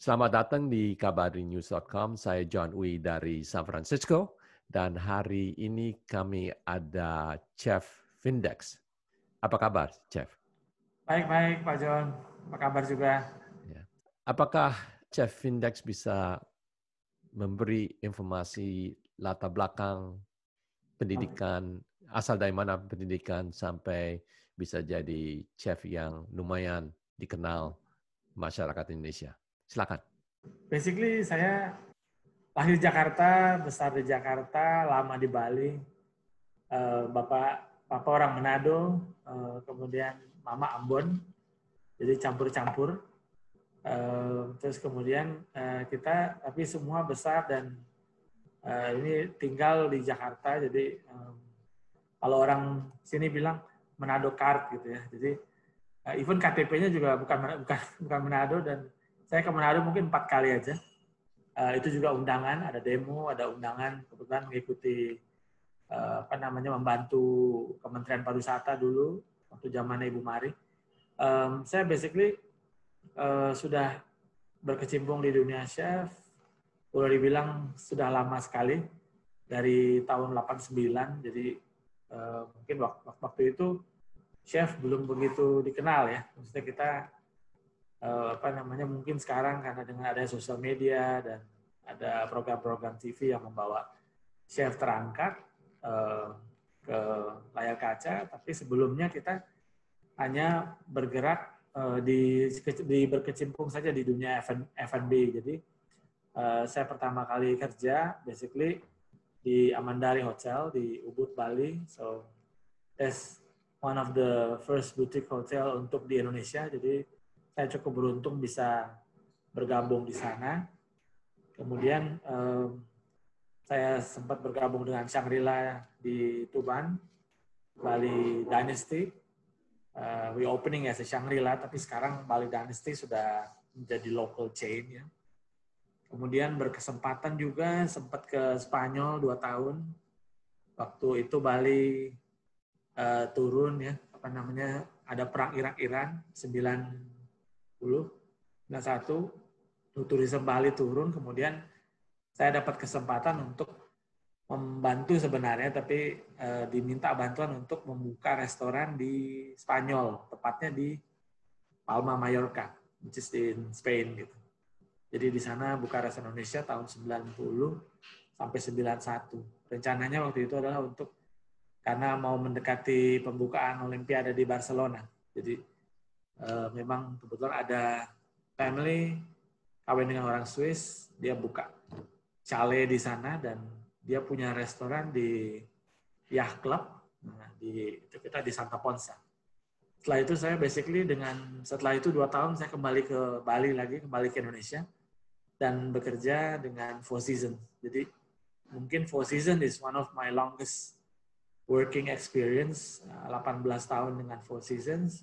Selamat datang di kabarinews.com. Saya John Uy dari San Francisco. Dan hari ini kami ada Chef Vindex. Apa kabar, Chef? Baik, Pak John. Apa kabar juga? Ya. Apakah Chef Vindex bisa memberi informasi latar belakang pendidikan, asal dari mana pendidikan sampai bisa jadi chef yang lumayan dikenal masyarakat Indonesia? Silakan. Basically saya lahir di Jakarta, besar di Jakarta, lama di Bali. Bapak orang Manado, kemudian Mama Ambon, jadi campur-campur. Terus kemudian kita, tapi semua besar dan ini tinggal di Jakarta. Jadi kalau orang sini bilang Manado Card gitu ya. Jadi even KTP-nya juga bukan Manado, dan saya ke Manado mungkin 4 kali aja. Itu juga undangan, ada demo, ada undangan, kebetulan mengikuti membantu Kementerian Pariwisata dulu waktu zamannya Ibu Mari. Saya basically sudah berkecimpung di dunia chef, boleh dibilang sudah lama sekali, dari tahun 89. Jadi mungkin waktu itu chef belum begitu dikenal ya. Maksudnya kita mungkin sekarang karena dengan adanya sosial media dan ada program-program TV yang membawa chef terangkat ke layar kaca, tapi sebelumnya kita hanya bergerak berkecimpung saja di dunia F&B. Jadi saya pertama kali kerja basically di Amandari Hotel di Ubud, Bali. So that's one of the first boutique hotel untuk di Indonesia. Jadi saya cukup beruntung bisa bergabung di sana. Kemudian saya sempat bergabung dengan Shangri-La di Tuban, Bali Dynasty. We opening as a Shangri-La, tapi sekarang Bali Dynasty sudah menjadi local chain ya. Kemudian berkesempatan juga sempat ke Spanyol 2 tahun. Waktu itu Bali turun ya, ada perang Irak-Iran 91, tourism Bali turun, kemudian saya dapat kesempatan untuk membantu sebenarnya, tapi diminta bantuan untuk membuka restoran di Spanyol, tepatnya di Palma Mallorca, which is in Spain gitu. Jadi di sana buka restoran Indonesia tahun 90 sampai 91. Rencananya waktu itu adalah karena mau mendekati pembukaan Olimpiade di Barcelona. Jadi memang kebetulan ada family kawin dengan orang Swiss, dia buka chalet di sana dan dia punya restoran di Yacht Club. Nah, kita di Santa Ponsa. Setelah itu saya basically setelah itu 2 tahun saya kembali ke Bali lagi, kembali ke Indonesia dan bekerja dengan Four Seasons. Jadi mungkin Four Seasons is one of my longest working experience, 18 tahun dengan Four Seasons.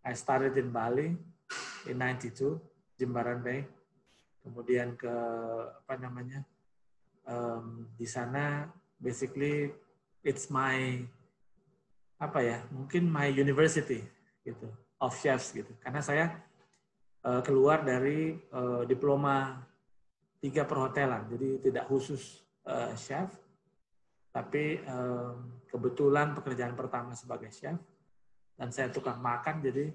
I started in Bali in 92, Jimbaran Bay. Kemudian di sana basically it's my mungkin my university gitu of chefs gitu. Karena saya keluar dari diploma 3 perhotelan, jadi tidak khusus chef, tapi kebetulan pekerjaan pertama sebagai chef dan saya tukang makan, jadi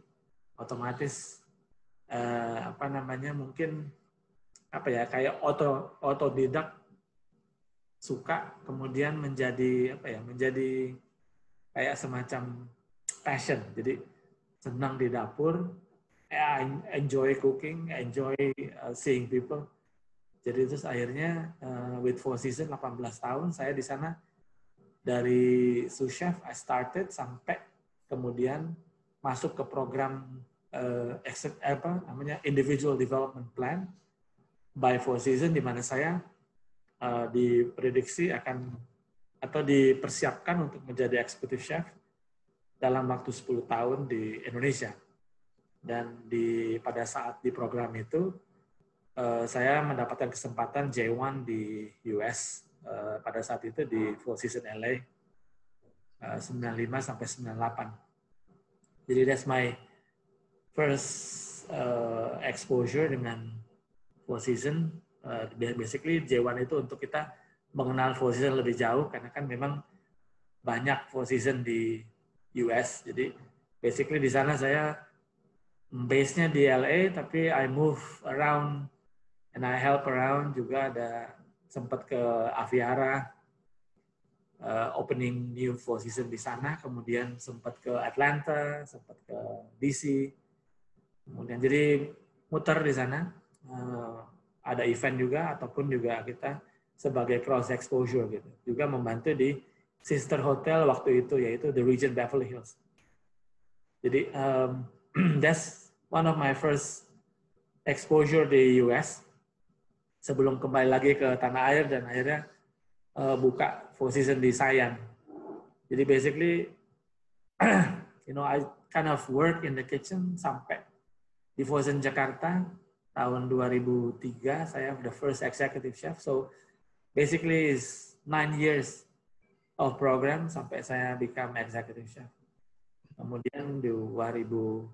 otomatis mungkin kayak otodidak, suka, kemudian menjadi kayak semacam passion. Jadi senang di dapur, enjoy cooking, enjoy seeing people. Jadi terus akhirnya with Four Seasons 18 tahun saya di sana, dari sous chef I started sampai kemudian masuk ke program individual development plan by Four Seasons, di mana saya diprediksi atau dipersiapkan untuk menjadi executive chef dalam waktu 10 tahun di Indonesia. Dan pada saat di program itu saya mendapatkan kesempatan J1 di US pada saat itu di Four Seasons LA 95 sampai 98. Jadi that's my first exposure dengan Four Seasons. Basically J1 itu untuk kita mengenal Four Seasons lebih jauh karena kan memang banyak Four Seasons di US. Jadi basically di sana saya base-nya di LA tapi I move around and I help around juga, ada sempat ke Aviara opening new Four Seasons di sana, kemudian sempat ke Atlanta, sempat ke DC. Kemudian jadi muter di sana. Ada event juga ataupun juga kita sebagai cross exposure gitu. Juga membantu di sister hotel waktu itu yaitu The Regent Beverly Hills. Jadi that's one of my first exposure di US sebelum kembali lagi ke tanah air dan akhirnya buka Four Seasons di Sayan. Jadi basically I kind of work in the kitchen sampai di Four Seasons Jakarta tahun 2003 saya the first executive chef. So basically is 9 years of program sampai saya become executive chef. Kemudian di 2011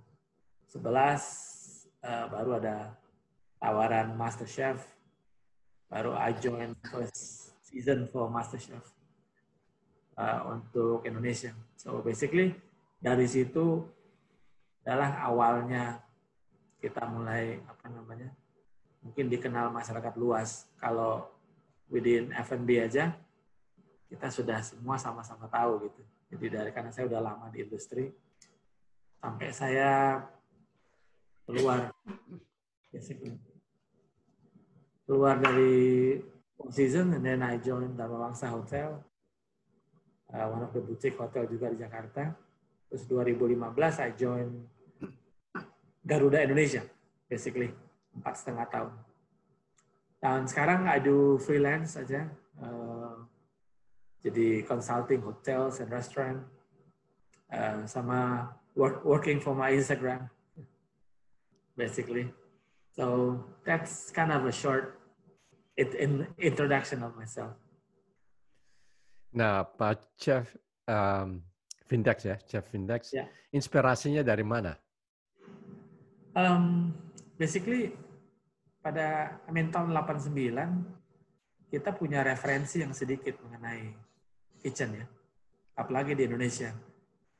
baru ada tawaran Master Chef. Baru I join first season for Master Chef untuk Indonesia. So basically dari situ adalah awalnya kita mulai mungkin dikenal masyarakat luas. Kalau within F&B aja kita sudah semua sama-sama tahu gitu. Jadi karena saya udah lama di industri sampai saya keluar dari Four Seasons and then I joined Dharma Wangsa Hotel, one of the boutique hotel juga di Jakarta. Terus 2015 I joined Garuda Indonesia, basically 4,5 tahun. Dan sekarang I do freelance aja, jadi consulting hotels and restaurant, sama working for my Instagram, basically. So that's kind of a short introduction of myself. Nah, Pak Chef Vindex ya, Chef Vindex, Yeah. Inspirasinya dari mana? Basically pada tahun 89 kita punya referensi yang sedikit mengenai kitchen ya, apalagi di Indonesia.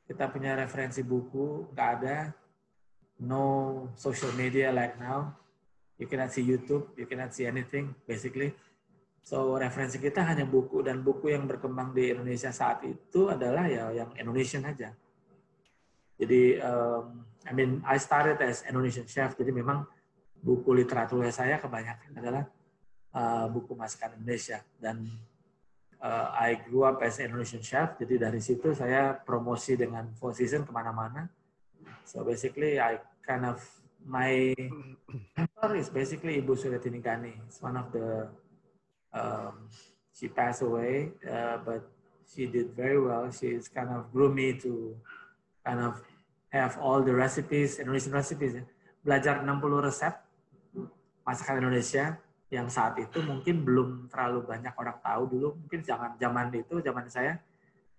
Kita punya referensi buku, nggak ada, no social media like now. You cannot see YouTube, you cannot see anything basically. So referensi kita hanya buku, dan buku yang berkembang di Indonesia saat itu adalah ya yang Indonesian aja. Jadi I started as Indonesian chef, jadi memang buku literatur saya kebanyakan adalah buku masakan Indonesia, dan I grew up as Indonesian chef, jadi dari situ saya promosi dengan Four Seasons kemana-mana. So basically my mentor is basically Ibu Suryatini Ghani. It's one of the she passed away, but she did very well. She's kind of grew me to kind of have all the recipes, Indonesian recipes. Belajar 60 resep masakan Indonesia yang saat itu mungkin belum terlalu banyak orang tahu dulu. Mungkin zaman saya,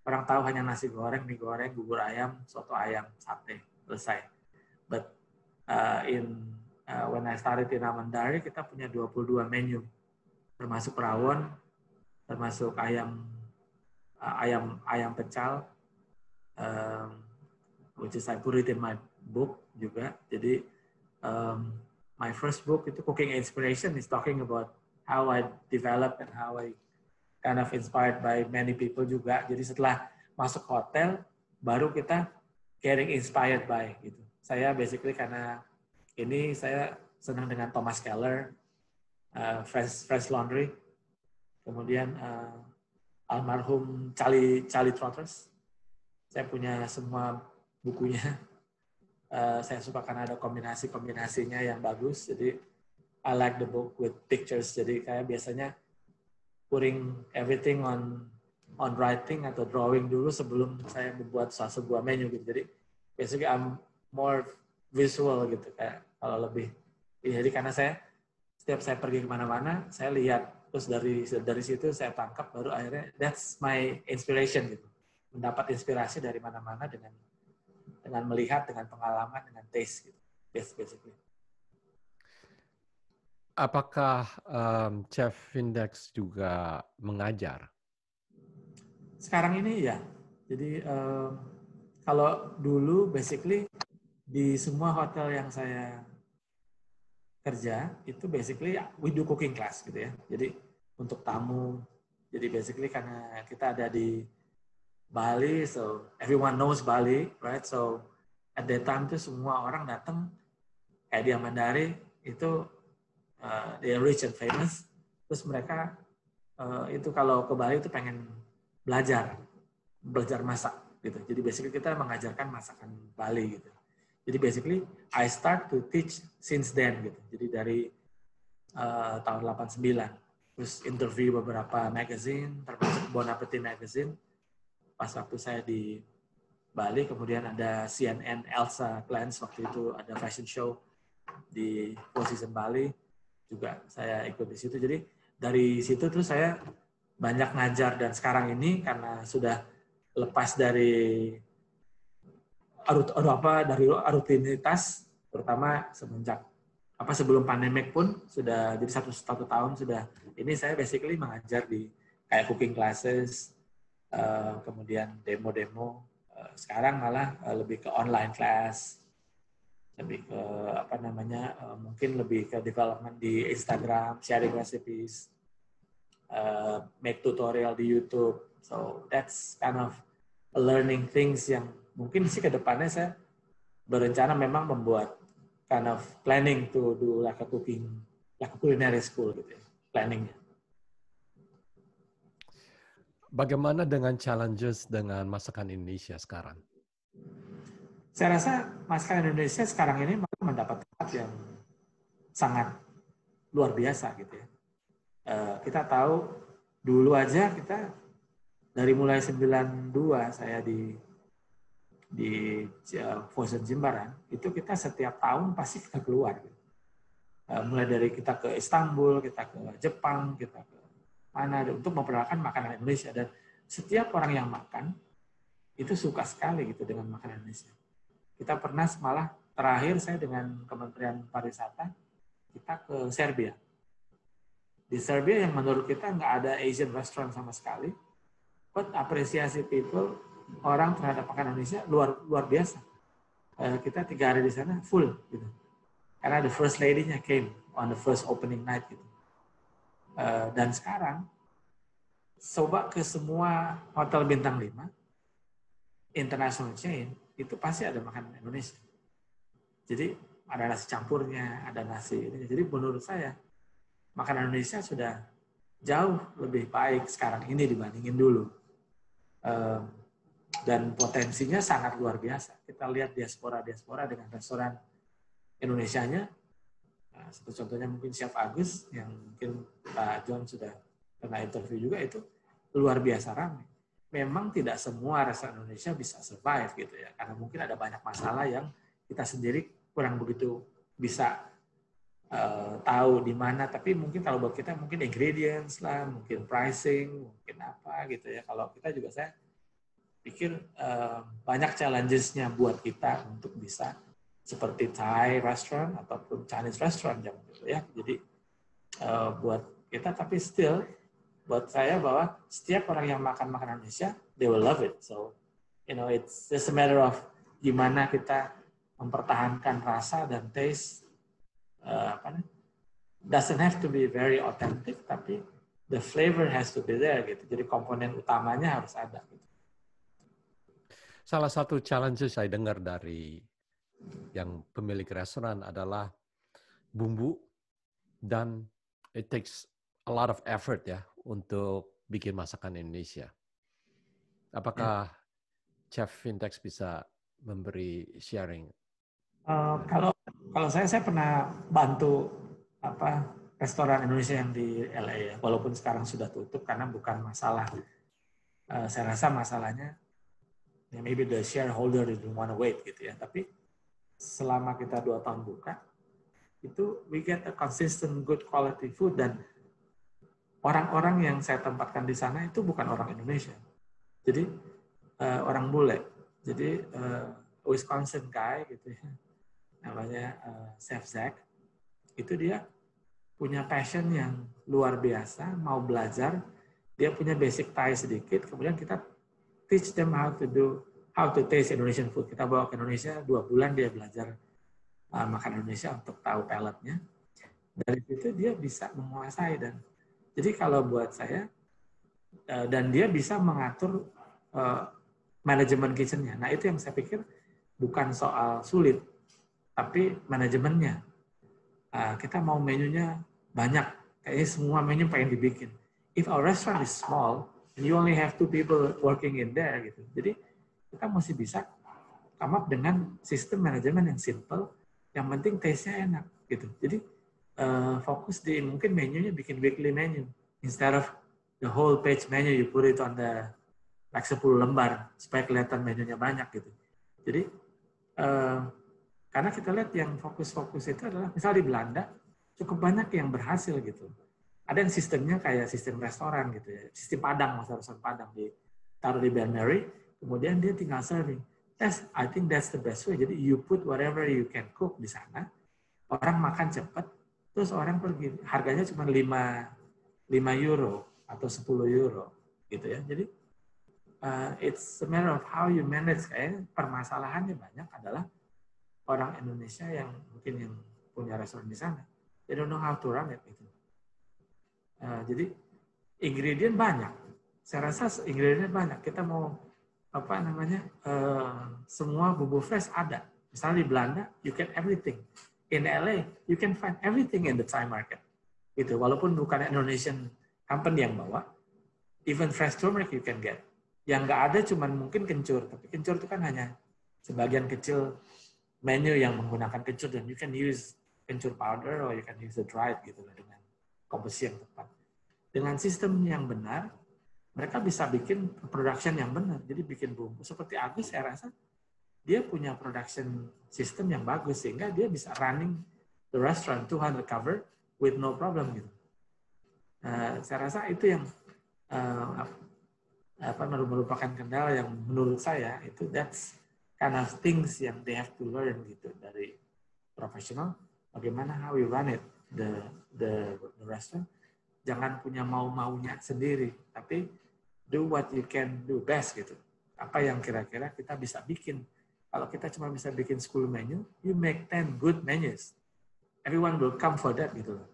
orang tahu hanya nasi goreng, mie goreng, bubur ayam, soto ayam, sate, selesai. But when I started in Amandari, kita punya 22 menu, termasuk rawon, termasuk ayam pecal, which is I put it in my book juga. Jadi my first book itu Cooking Inspiration is talking about how I develop and how I kind of inspired by many people juga. Jadi setelah masuk hotel baru kita getting inspired by gitu. Saya basically karena ini saya senang dengan Thomas Keller, Fresh Laundry, kemudian almarhum Charlie Trotters. Saya punya semua bukunya. Saya suka karena ada kombinasinya yang bagus. Jadi I like the book with pictures. Jadi kayak biasanya putting everything on writing atau drawing dulu sebelum saya membuat sebuah menu gitu. Jadi basically I'm more visual gitu, kayak kalau lebih. Jadi karena setiap saya pergi kemana-mana saya lihat, terus dari situ saya tangkap, baru akhirnya that's my inspiration gitu. Mendapat inspirasi dari mana-mana dengan melihat, dengan pengalaman, dengan taste gitu. Basically. Apakah Chef Vindex juga mengajar? Sekarang ini ya, jadi kalau dulu basically di semua hotel yang saya kerja itu basically we do cooking class gitu ya. Jadi untuk tamu, jadi basically karena kita ada di Bali, so everyone knows Bali, right? So at that time tuh semua orang datang kayak di Amandari itu they are rich and famous. Terus mereka itu kalau ke Bali itu pengen belajar masak gitu. Jadi basically kita mengajarkan masakan Bali gitu. Jadi basically I start to teach since then gitu. Jadi dari tahun 89. Terus interview beberapa magazine, termasuk Bon Appetit magazine. Pas waktu saya di Bali, kemudian ada CNN Elsa Glance waktu itu ada fashion show di Four Seasons Bali, juga saya ikut di situ. Jadi dari situ terus saya banyak ngajar dan sekarang ini karena sudah lepas dari rutinitas, terutama semenjak sebelum pandemik pun sudah jadi satu tahun sudah ini saya basically mengajar di kayak cooking classes, kemudian demo-demo. Sekarang malah lebih ke online class, lebih ke mungkin lebih ke development di Instagram, sharing recipes, make tutorial di YouTube. So that's kind of learning things yang mungkin sih ke depannya saya berencana memang membuat kind of planning to do like a culinary school gitu ya, planningnya. Bagaimana dengan challenges dengan masakan Indonesia sekarang? Saya rasa masakan Indonesia sekarang ini mendapat tempat yang sangat luar biasa gitu ya. Kita tahu dulu aja kita dari mulai 92 saya di Fosun Jimbaran, itu kita setiap tahun pasti kita keluar. Gitu. Mulai dari kita ke Istanbul, kita ke Jepang, kita ke mana untuk memperkenalkan makanan Indonesia. Dan setiap orang yang makan itu suka sekali gitu dengan makanan Indonesia. Kita pernah malah terakhir saya dengan Kementerian Pariwisata kita ke Serbia. Di Serbia yang menurut kita nggak ada Asian restaurant sama sekali, but apresiasi people orang terhadap makanan Indonesia luar biasa. Kita 3 hari di sana full gitu. Karena the first lady-nya came on the first opening night gitu. Dan sekarang coba ke semua hotel bintang 5 international chain itu pasti ada makanan Indonesia. Jadi ada nasi campurnya, ada nasi ini. Jadi menurut saya makanan Indonesia sudah jauh lebih baik sekarang ini dibandingin dulu. Dan potensinya sangat luar biasa. Kita lihat diaspora dengan restoran Indonesianya. Nah, satu contohnya mungkin Chef Agus yang mungkin Pak John sudah pernah interview juga, itu luar biasa ramai. Memang tidak semua restoran Indonesia bisa survive gitu ya, karena mungkin ada banyak masalah yang kita sendiri kurang begitu bisa tahu di mana. Tapi mungkin kalau buat kita mungkin ingredients lah, mungkin pricing, mungkin apa gitu ya. Kalau kita juga saya pikir banyak challenges-nya buat kita untuk bisa seperti Thai restaurant ataupun Chinese restaurant gitu ya. Jadi buat kita, tapi still buat saya bahwa setiap orang yang makan makanan Indonesia they will love it. So it's just a matter of gimana kita mempertahankan rasa dan taste. Doesn't have to be very authentic, tapi the flavor has to be there gitu. Jadi komponen utamanya harus ada gitu. Salah satu challenge saya dengar dari yang pemilik restoran adalah bumbu, dan it takes a lot of effort ya untuk bikin masakan Indonesia. Apakah Chef Vindex bisa memberi sharing? Kalau saya pernah bantu restoran Indonesia yang di LA ya, walaupun sekarang sudah tutup karena bukan masalah. Saya rasa masalahnya maybe the shareholder didn't want to wait gitu ya. Tapi selama kita 2 tahun buka, itu we get a consistent good quality food, dan orang-orang yang saya tempatkan di sana itu bukan orang Indonesia. Jadi orang bule. Jadi Wisconsin guy gitu ya. Namanya Chef Zach. Itu dia punya passion yang luar biasa, mau belajar, dia punya basic Thai sedikit, kemudian kita teach them how to taste Indonesian food. Kita bawa ke Indonesia 2 bulan dia belajar makan Indonesia untuk tahu paletnya. Dari situ dia bisa menguasai dan jadi kalau buat saya dan dia bisa mengatur manajemen kitchennya. Nah itu yang saya pikir bukan soal sulit, tapi manajemennya. Kita mau menunya banyak, kayaknya semua menu pengen dibikin. If our restaurant is small, and you only have 2 people working in there, gitu. Jadi kita mesti bisa come up dengan sistem manajemen yang simple, yang penting taste-nya enak, gitu. Jadi fokus di mungkin menunya bikin weekly menu, instead of the whole page menu you put it on the like 10 lembar supaya kelihatan menunya banyak, gitu. Jadi karena kita lihat yang fokus-fokus itu adalah, misal di Belanda, cukup banyak yang berhasil gitu. Ada yang sistemnya kayak sistem restoran gitu ya, sistem Padang, restoran Padang, ditaruh di Bain Marie, kemudian dia tinggal serving. I think that's the best way. Jadi you put whatever you can cook di sana, orang makan cepat, terus orang pergi. Harganya cuma 5 euro atau 10 euro gitu ya. Jadi it's a matter of how you manage. Kayaknya permasalahannya banyak adalah orang Indonesia yang mungkin yang punya restoran di sana, they don't know how to run it gitu. Jadi ingredient banyak. Saya rasa ingredient banyak. Kita mau semua bumbu fresh ada. Misalnya di Belanda, you get everything. In LA, you can find everything in the Thai market. Gitu. Walaupun bukan Indonesian company yang bawa, even fresh turmeric you can get. Yang nggak ada cuman mungkin kencur, tapi kencur itu kan hanya sebagian kecil menu yang menggunakan kencur, dan you can use kencur powder or you can use the dried gitu dengan komposisi yang tepat. Dengan sistem yang benar, mereka bisa bikin production yang benar. Jadi bikin bumbu. Seperti Agus, saya rasa dia punya production system yang bagus sehingga dia bisa running the restaurant 200 cover with no problem gitu. Saya rasa itu yang merupakan kendala yang menurut saya itu that's kind of things yang they have to learn gitu dari profesional, bagaimana how we run it the restaurant. Jangan punya mau-maunya sendiri, tapi do what you can do best gitu. Apa yang kira-kira kita bisa bikin. Kalau kita cuma bisa bikin 10 menu, you make 10 good menus. Everyone will come for that gitu loh.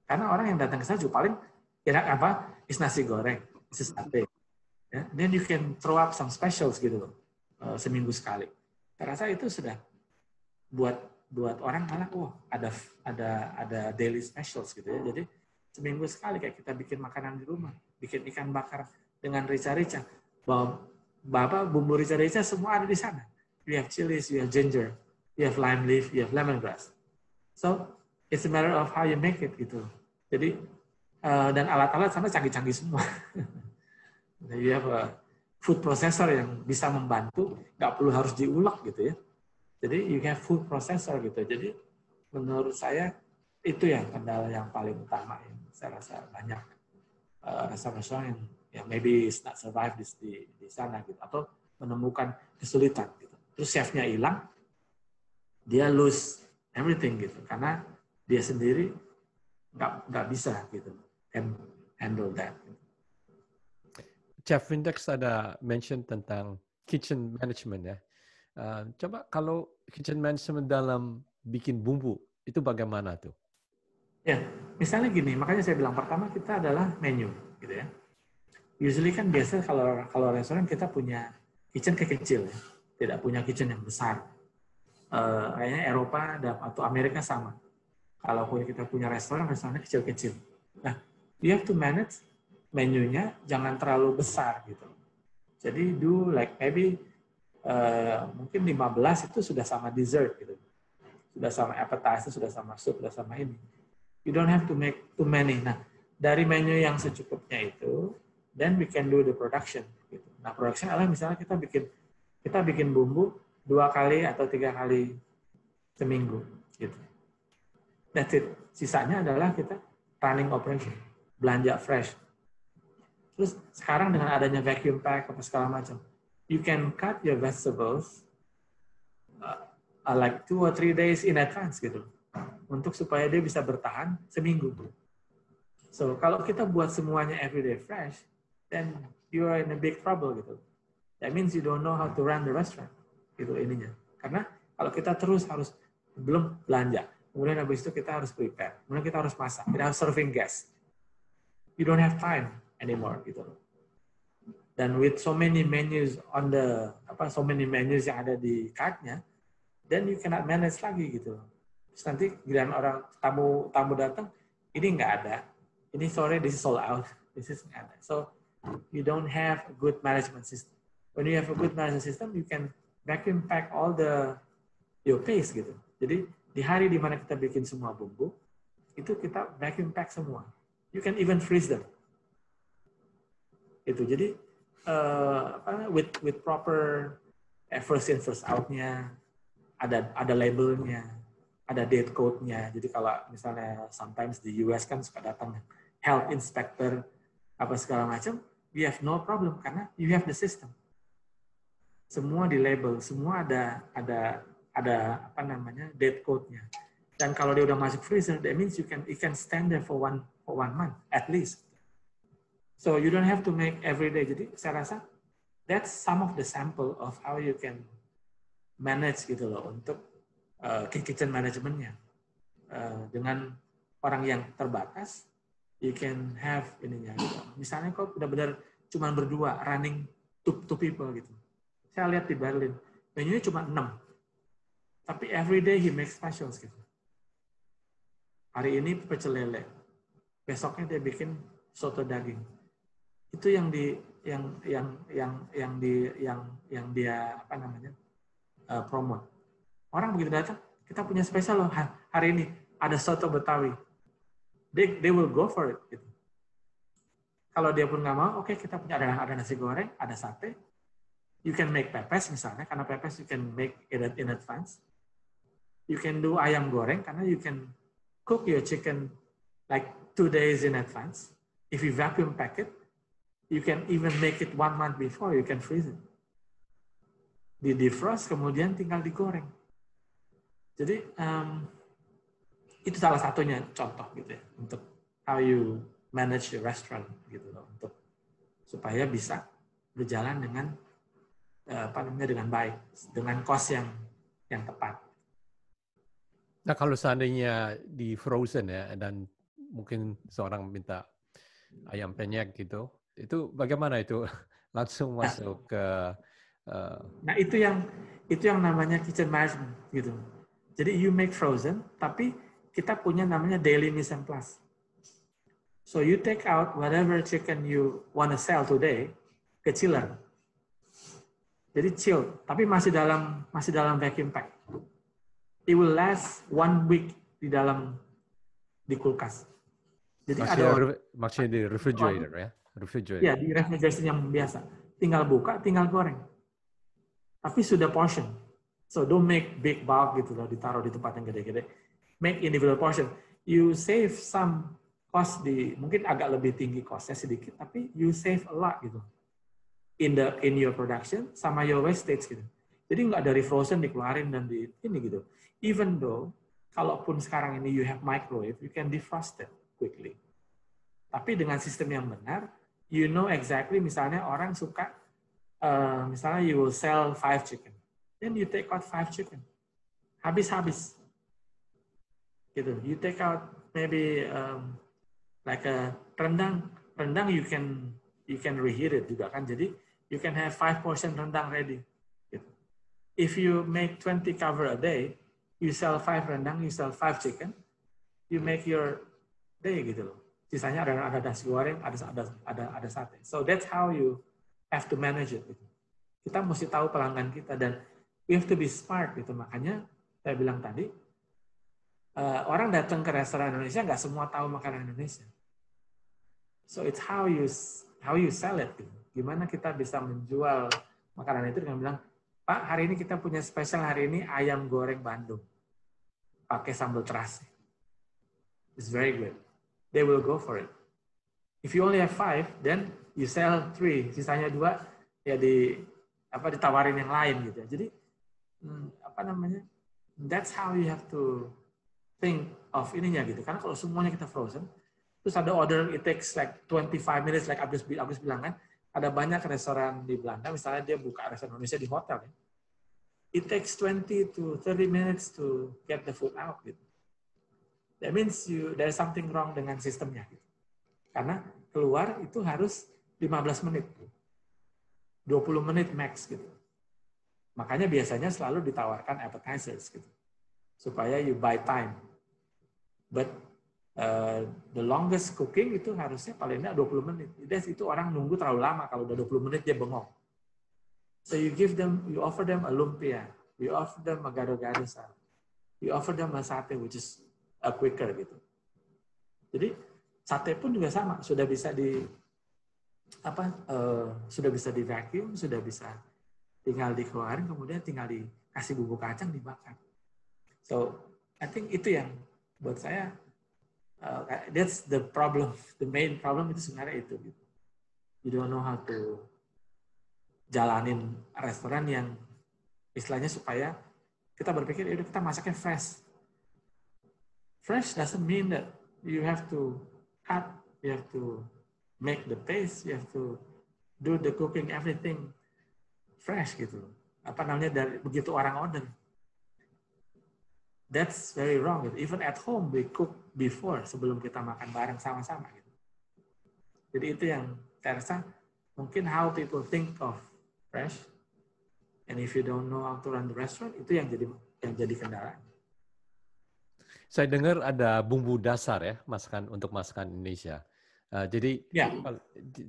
Karena orang yang datang ke sana juga paling kira apa? Is nasi goreng, is sate. Ya, then you can throw up some specials gitu loh. Seminggu sekali. Saya rasa itu sudah buat orang malah ada daily specials gitu ya. Jadi seminggu sekali kayak kita bikin makanan di rumah, bikin ikan bakar dengan rica-rica. Bumbu rica-rica semua ada di sana. You have chilies, you have ginger, you have lime leaf, you have lemongrass. So it's a matter of how you make it gitu. Jadi dan alat-alat sana canggih-canggih semua. You have a food processor yang bisa membantu, nggak perlu harus diulek gitu ya. Jadi you have food processor gitu. Jadi menurut saya itu yang kendala yang paling utama yang saya rasa banyak restoran yang maybe not survive di sana gitu, atau menemukan kesulitan gitu. Terus chefnya hilang, dia lose everything gitu karena dia sendiri nggak bisa gitu handle that. Chef Vindex ada mention tentang kitchen management ya. Coba kalau kitchen management dalam bikin bumbu, itu bagaimana tuh? Ya, misalnya gini, makanya saya bilang pertama kita adalah menu, gitu ya. Usually kan biasa kalau restoran kita punya kitchen kecil ya, tidak punya kitchen yang besar. Kayaknya Eropa atau Amerika sama. Kalau kita punya restorannya kecil-kecil. Nah, you have to manage menunya jangan terlalu besar gitu. Jadi do like maybe mungkin 15 itu sudah sama dessert gitu. Sudah sama appetizer, sudah sama soup, sudah sama ini. You don't have to make too many. Nah, dari menu yang secukupnya itu, then we can do the production gitu. Nah, production adalah misalnya kita bikin bumbu 2 kali atau 3 kali seminggu gitu. That's it. Sisanya adalah kita running operation, belanja fresh. Terus sekarang dengan adanya vacuum pack apa segala macam, you can cut your vegetables like 2 or 3 days in advance gitu. untuk supaya dia bisa bertahan seminggu. So kalau kita buat semuanya everyday fresh, then you are in a big trouble gitu. That means you don't know how to run the restaurant gitu ininya. Karena kalau kita terus harus belum belanja, kemudian habis itu kita harus prepare, kemudian kita harus masak, kita harus serving guests. You don't have time anymore gitu. Dan with so many menus so many menus yang ada di cart-nya, then you cannot manage lagi gitu. Terus nanti giliran orang tamu datang, ini nggak ada, ini sore this is sold out, this is nggak ada. So you don't have a good management system. When you have a good management system, you can vacuum pack all your paste gitu. Jadi di hari di mana kita bikin semua bumbu, itu kita vacuum pack semua. You can even freeze them. Itu jadi with proper first in first out-nya, ada labelnya, ada date code-nya. Jadi kalau misalnya sometimes di US kan suka datang health inspector apa segala macam, you have no problem karena you have the system. Semua di label, semua ada date code-nya. Dan kalau dia udah masuk freezer, that means it can stand there for one month at least. So you don't have to make every day. Jadi saya rasa that's some of the sample of how you can manage gitu loh untuk kitchen managementnya. Dengan orang yang terbatas, you can have ininya. Gitu. Misalnya kok benar-benar cuma berdua running two people gitu. Saya lihat di Berlin, menunya cuma 6. Tapi every day he makes specials gitu. Hari ini pecel lele, besoknya dia bikin soto daging. Itu yang dia promote. Orang begitu datang, kita punya spesial loh hari ini ada soto Betawi. They will go for it. Gitu. Kalau dia pun nggak mau, oke, kita punya ada nasi goreng, ada sate. You can make pepes misalnya, karena pepes you can make it in advance. You can do ayam goreng karena you can cook your chicken like 2 days in advance. If you vacuum pack it, you can even make it 1 month before, you can freeze it. Di defrost, kemudian tinggal digoreng. Jadi, itu salah satunya contoh gitu ya, untuk how you manage your restaurant gitu loh, untuk supaya bisa berjalan dengan dengan baik, dengan cost yang tepat. Nah, kalau seandainya di frozen ya, dan mungkin seorang minta ayam penyet gitu, itu bagaimana itu langsung masuk ke? Nah itu yang namanya kitchen management gitu. Jadi you make frozen, tapi kita punya namanya daily mise en place. So you take out whatever chicken you wanna sell today ke chiller. Jadi chill, tapi masih dalam vacuum pack. It will last 1 week di kulkas. Jadi maksudnya di refrigerator ya? Refrigerator. Ya, di refrigerator yang biasa. Tinggal buka, tinggal goreng. Tapi sudah portion. So don't make big bulk gitu loh, ditaruh di tempat yang gede-gede. Make individual portion. You save some cost mungkin agak lebih tinggi costnya sedikit, tapi you save a lot gitu. In your production sama your wastage gitu. Jadi nggak dari frozen dikeluarin dan ini gitu. Even though kalaupun sekarang ini you have microwave, you can defrost it quickly. Tapi dengan sistem yang benar, you know exactly, misalnya orang suka, misalnya you will sell 5 chicken, then you take out 5 chicken, habis gitu. You take out maybe like a rendang you can reheat it juga kan. Jadi you can have 5 portion rendang ready. Gitu. If you make 20 cover a day, you sell 5 rendang, you sell 5 chicken, you make your day gitu loh. Sisanya ada nasi goreng, ada sate. So that's how you have to manage it. Gitu. Kita mesti tahu pelanggan kita dan we have to be smart gitu. Makanya saya bilang tadi, orang datang ke restoran Indonesia nggak semua tahu makanan Indonesia. So it's how you sell it. Gitu. Gimana kita bisa menjual makanan itu dengan bilang, Pak, hari ini kita punya spesial hari ini ayam goreng Bandung pakai sambal terasi. It's very good. They will go for it. If you only have 5, then you sell 3, sisanya 2 ya ditawarin yang lain gitu. Jadi that's how you have to think of ininya gitu. Karena kalau semuanya kita frozen, terus ada order it takes like 25 minutes like Agus bilang kan, ada banyak restoran di Belanda misalnya dia buka restoran Indonesia di hotel ya. It takes 20 to 30 minutes to get the food out gitu. That means there's something wrong dengan sistemnya gitu. Karena keluar itu harus 15 menit. 20 menit max gitu. Makanya biasanya selalu ditawarkan appetizers gitu. Supaya you buy time. But the longest cooking itu harusnya paling enggak 20 menit. Itu orang nunggu terlalu lama, kalau udah 20 menit dia bengong. So you offer them a lumpia, you offer them a gado-gado salad, you offer them a sate which is quicker gitu. Jadi sate pun juga sama, sudah bisa di vacuum, sudah bisa tinggal dikeluarin, kemudian tinggal dikasih bumbu kacang dibakar. So I think itu yang buat saya that's the problem, the main problem itu sebenarnya itu gitu. You don't know how to jalanin restoran yang istilahnya supaya kita berpikir ya udah kita masaknya fresh. Fresh doesn't mean that you have to cut, you have to make the paste, you have to do the cooking everything fresh gitu. Apa namanya dari begitu orang order. That's very wrong. Gitu. Even at home we cook before sebelum kita makan bareng sama-sama gitu. Jadi itu yang saya rasa mungkin how people think of fresh, and if you don't know how to run the restaurant, itu yang jadi kendala. Saya dengar ada bumbu dasar ya, untuk masakan Indonesia. Jadi ya.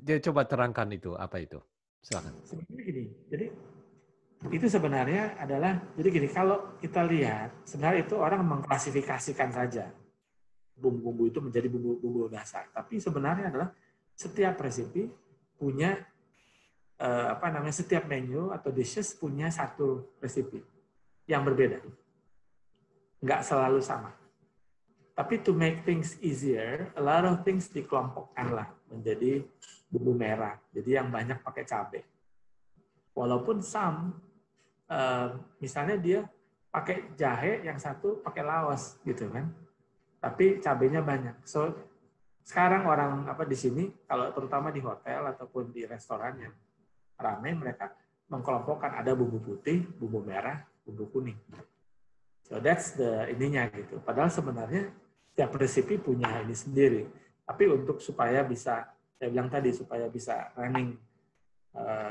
Dia coba terangkan itu, apa itu? Silakan. Sebenarnya gini, jadi itu sebenarnya adalah, jadi gini, kalau kita lihat, sebenarnya itu orang mengklasifikasikan saja bumbu-bumbu itu menjadi bumbu-bumbu dasar. Tapi sebenarnya adalah setiap resipi punya setiap menu atau dishes punya satu resipi yang berbeda. Nggak selalu sama. Tapi to make things easier, a lot of things dikelompokkan lah menjadi bumbu merah. Jadi yang banyak pakai cabai. Walaupun misalnya dia pakai jahe, yang satu pakai laos gitu kan. Tapi cabainya banyak. So sekarang orang di sini, kalau terutama di hotel ataupun di restoran yang ramai, mereka mengkelompokkan ada bumbu putih, bumbu merah, bumbu kuning. So that's the ininya gitu. Padahal sebenarnya setiap resipi punya ini sendiri. Tapi untuk supaya bisa, saya bilang tadi, supaya bisa running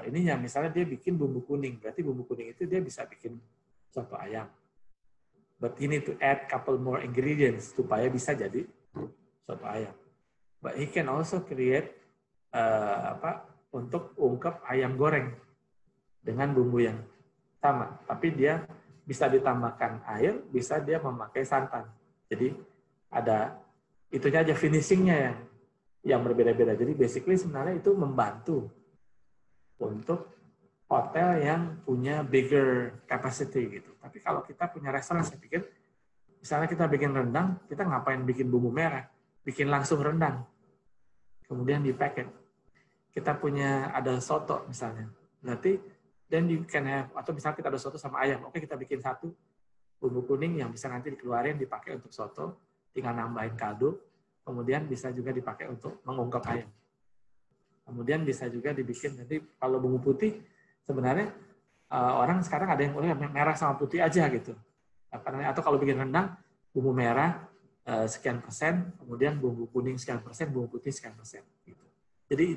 ininya, misalnya dia bikin bumbu kuning, berarti bumbu kuning itu dia bisa bikin soto ayam. But he need to add couple more ingredients supaya bisa jadi soto ayam. But he can also create untuk ungkep ayam goreng dengan bumbu yang sama, tapi dia bisa ditambahkan air, bisa dia memakai santan. Jadi ada itunya aja, finishingnya yang berbeda-beda. Jadi basically sebenarnya itu membantu untuk hotel yang punya bigger capacity gitu. Tapi kalau kita punya restoran, saya pikir misalnya kita bikin rendang, kita ngapain bikin bumbu merah? Bikin langsung rendang, kemudian di-packet. Kita punya ada soto misalnya, berarti then you can have, atau misalnya kita ada soto sama ayam, oke kita bikin satu bumbu kuning yang bisa nanti dikeluarin dipakai untuk soto, tinggal nambahin kaldu, kemudian bisa juga dipakai untuk mengungkep ayam. Kemudian bisa juga dibikin, nanti kalau bumbu putih sebenarnya orang sekarang ada yang merah sama putih aja gitu. Atau kalau bikin rendang, bumbu merah sekian persen, kemudian bumbu kuning sekian persen, bumbu putih sekian persen. Gitu. Jadi